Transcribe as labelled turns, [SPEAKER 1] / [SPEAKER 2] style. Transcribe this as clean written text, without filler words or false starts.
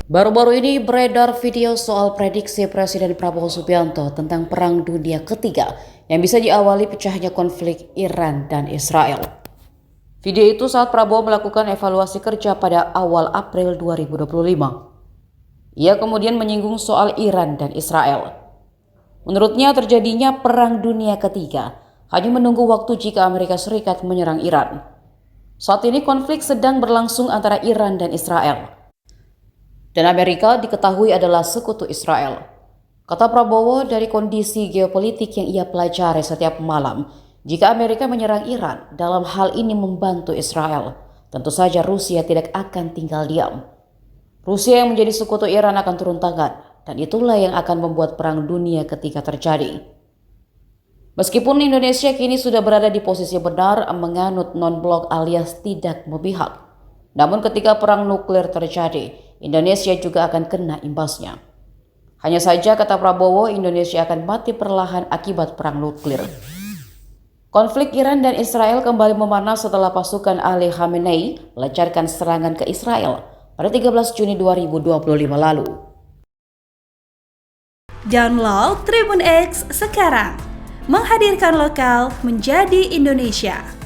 [SPEAKER 1] Baru-baru ini beredar video soal prediksi Presiden Prabowo Subianto tentang Perang Dunia Ketiga yang bisa diawali pecahnya konflik Iran dan Israel. Video itu saat Prabowo melakukan evaluasi kerja pada awal April 2025. Ia kemudian menyinggung soal Iran dan Israel. Menurutnya terjadinya Perang Dunia Ketiga hanya menunggu waktu jika Amerika Serikat menyerang Iran. Saat ini konflik sedang berlangsung antara Iran dan Israel. Dan Amerika diketahui adalah sekutu Israel. Kata Prabowo, dari kondisi geopolitik yang ia pelajari setiap malam, jika Amerika menyerang Iran, dalam hal ini membantu Israel, tentu saja Rusia tidak akan tinggal diam. Rusia yang menjadi sekutu Iran akan turun tangan, dan itulah yang akan membuat Perang Dunia Ketiga terjadi. Meskipun Indonesia kini sudah berada di posisi benar menganut non-blok alias tidak memihak, namun ketika perang nuklir terjadi, Indonesia juga akan kena imbasnya. Hanya saja, kata Prabowo, Indonesia akan mati perlahan akibat perang nuklir. Konflik Iran dan Israel kembali memanas setelah pasukan Ali Khamenei melancarkan serangan ke Israel pada 13 Juni 2025 lalu.
[SPEAKER 2] Download Tribun X sekarang, menghadirkan lokal menjadi Indonesia.